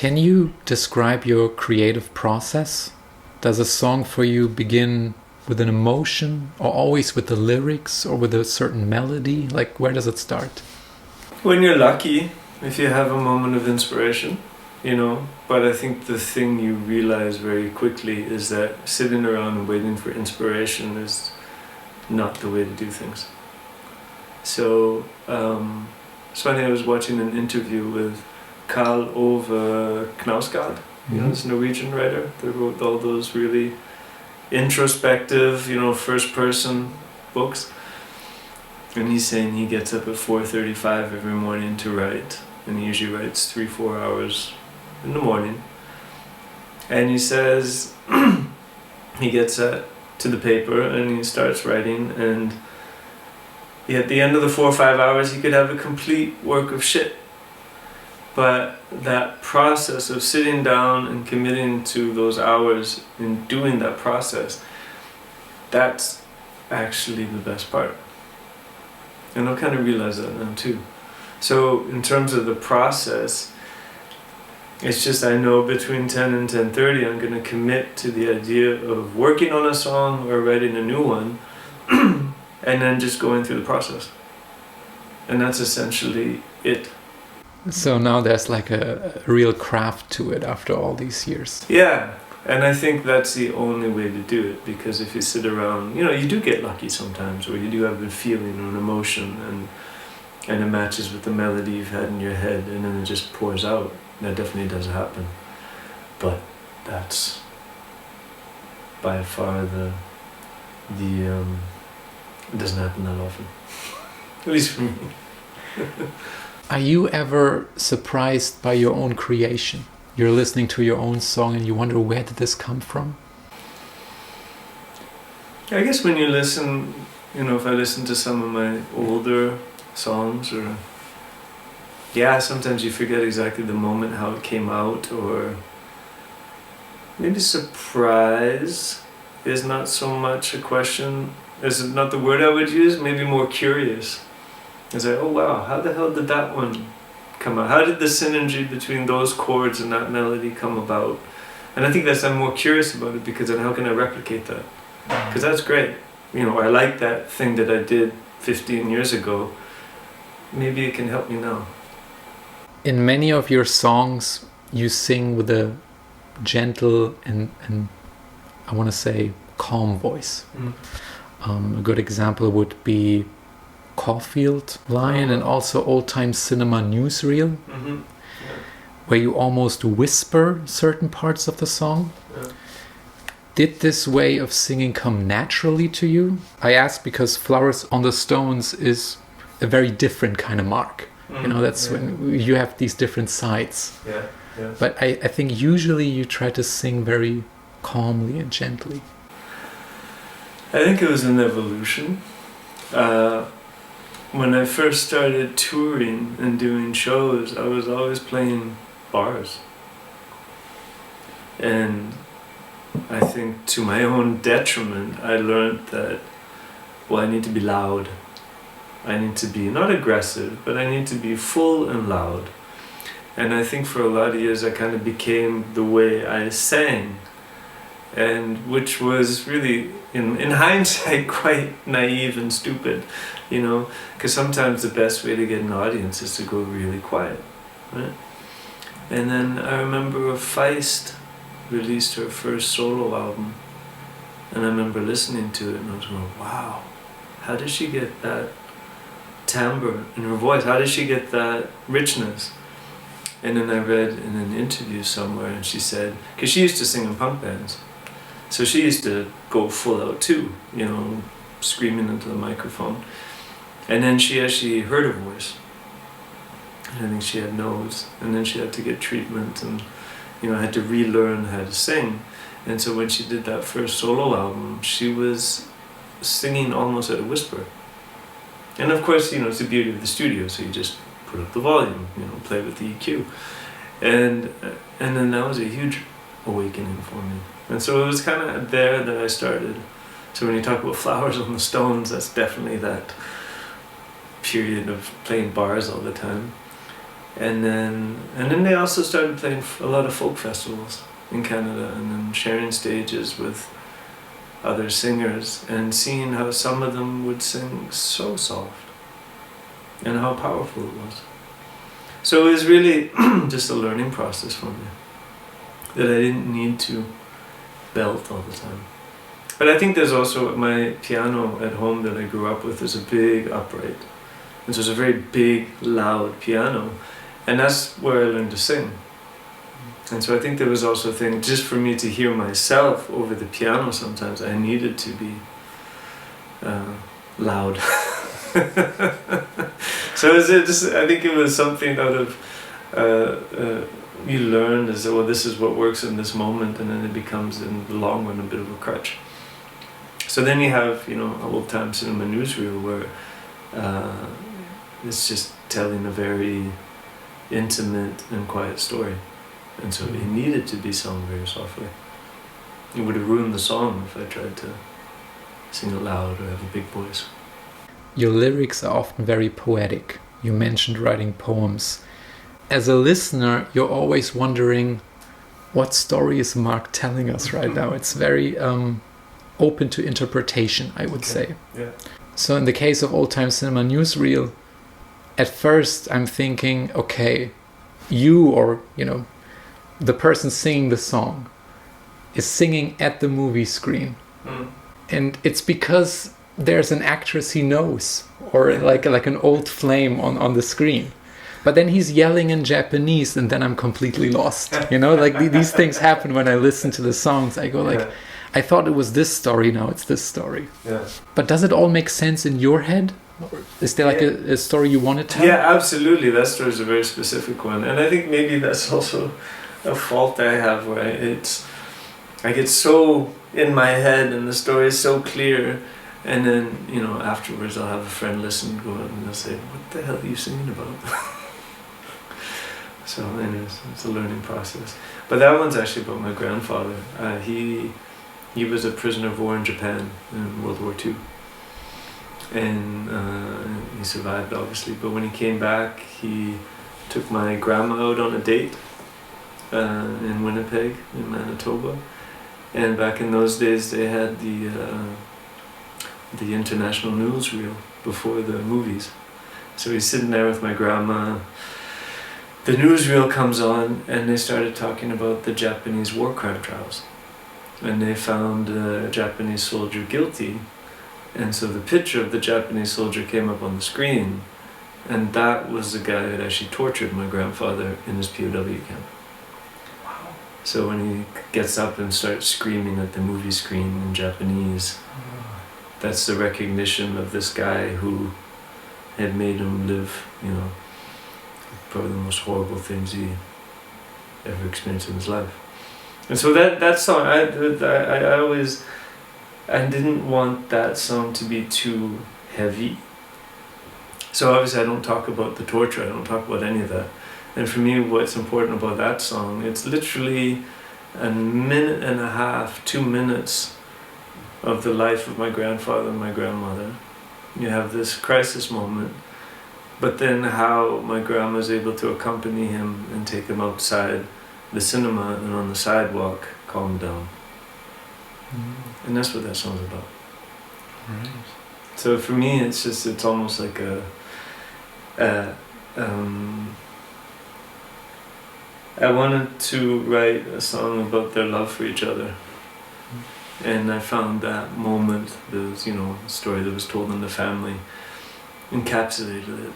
Can you describe your creative process? Does a song for you begin with an emotion, or always with the lyrics, or with a certain melody? Like, where does it start? When you're lucky, if you have a moment of inspiration, you know. But I think the thing you realize very quickly is that sitting around and waiting for inspiration is not the way to do things. So it's funny, I was watching an interview with Karl Ove Knausgaard, you know, this Norwegian writer that wrote all those really introspective, you know, first-person books. And he's saying he gets up at 4:35 every morning to write, and he usually writes 3-4 hours in the morning. And he says he gets to the paper and he starts writing, and at the end of the 4 or 5 hours he could have a complete work of shit. But that process of sitting down and committing to those hours and doing that process, that's actually the best part. And I kind of realize that now too. So in terms of the process, it's just I know between 10 and 10:30 I'm going to commit to the idea of working on a song or writing a new one, and then just going through the process. And that's essentially it. So now there's like a real craft to it after all these years. Yeah, and I think that's the only way to do it, because if you sit around, you know, you do get lucky sometimes, or you do have a feeling or an emotion, and it matches with the melody you've had in your head, and then it just pours out. That definitely does happen. But that's by far it doesn't happen that often. At least for me. Are you ever surprised by your own creation? You're listening to your own song and you wonder, where did this come from? I guess when you listen, you know, if I listen to some of my older songs, or sometimes you forget exactly the moment how it came out, or maybe surprise is not so much a question, is not the word I would use, maybe more curious. It's like, oh wow, how the hell did that one come out? How did the synergy between those chords and that melody come about? And I think I'm more curious about it, because then how can I replicate that? Because that's great. You know, I like that thing that I did 15 years ago. Maybe it can help me now. In many of your songs, you sing with a gentle and I want to say calm voice. A good example would be Caulfield Lion, and also Old Time Cinema Newsreel, where you almost whisper certain parts of the song. Did this way of singing come naturally to you? I ask because Flowers on the Stones is a very different kind of mark. You know, that's when you have these different sides. But I think usually you try to sing very calmly and gently. I think it was an evolution. When I first started touring and doing shows, I was always playing bars. And I think to my own detriment, I learned that, well, I need to be loud. I need to be not aggressive, but I need to be full and loud. And I think for a lot of years I kind of became the way I sang, and which was really, in hindsight, quite naive and stupid, you know, because sometimes the best way to get an audience is to go really quiet, right? And then I remember Feist released her first solo album, and I remember listening to it and I was going, wow, how did she get that timbre in her voice? How did she get that richness? And then I read in an interview somewhere, and she said, because she used to sing in punk bands, so she used to go full out too, you know, screaming into the microphone. And then she actually heard her voice, and I think she had nodes, and then she had to get treatment, and you know, had to relearn how to sing. And so when she did that first solo album, she was singing almost at a whisper. And of course, you know, it's the beauty of the studio, so you just put up the volume, you know, play with the EQ. And then that was a huge awakening for me. And so it was kind of there that I started. So when you talk about Flowers on the Stones, that's definitely that period of playing bars all the time. And then they also started playing a lot of folk festivals in Canada, and then sharing stages with other singers and seeing how some of them would sing so soft and how powerful it was. So it was really just a learning process for me, that I didn't need to belt all the time. But I think there's also my piano at home that I grew up with is a big upright. And so it's a very big, loud piano. And that's where I learned to sing. And so I think there was also a thing, just for me to hear myself over the piano sometimes, I needed to be loud. So I think it was something out of, you learn as, well, this is what works in this moment, and then it becomes in the long run a bit of a crutch. So then you have, old time cinema newsreel where it's just telling a very intimate and quiet story. And so it needed to be sung very softly. It would have ruined the song if I tried to sing it loud or have a big voice. Your lyrics are often very poetic. You mentioned writing poems. As a listener, you're always wondering, what story is Mark telling us right now? It's very open to interpretation, I would say. Yeah. So in the case of Old Time Cinema Newsreel, at first I'm thinking, okay, you or, the person singing the song is singing at the movie screen. And it's because there's an actress he knows, or like an old flame on the screen. But then he's yelling in Japanese, and then I'm completely lost. These things happen when I listen to the songs. I go I thought it was this story, now it's this story. Yeah. But does it all make sense in your head? Or is there a story you want to tell? Yeah, absolutely. That story is a very specific one. And I think maybe that's also a fault I have, where I get so in my head and the story is so clear, and then afterwards I'll have a friend listen and go and they'll say, what the hell are you singing about? So anyways, it's a learning process. But that one's actually about my grandfather. He was a prisoner of war in Japan in World War II, and he survived obviously, but when he came back he took my grandma out on a date in Winnipeg, in Manitoba. And back in those days they had the international newsreel before the movies. So he's sitting there with my grandma, the newsreel comes on, and they started talking about the Japanese war crime trials. And they found a Japanese soldier guilty, and so the picture of the Japanese soldier came up on the screen, and that was the guy that actually tortured my grandfather in his POW camp. So when he gets up and starts screaming at the movie screen in Japanese, that's the recognition of this guy who had made him live, probably the most horrible things he ever experienced in his life. And so that song, I didn't want that song to be too heavy. So obviously I don't talk about the torture, I don't talk about any of that. And for me, what's important about that song, it's literally a minute and a half, 2 minutes of the life of my grandfather and my grandmother. You have this crisis moment, but then how my grandma is able to accompany him and take him outside the cinema and on the sidewalk, calm down. And that's what that song's about. Right. So for me, it's almost like I wanted to write a song about their love for each other. And I found that moment, the story that was told in the family, encapsulated it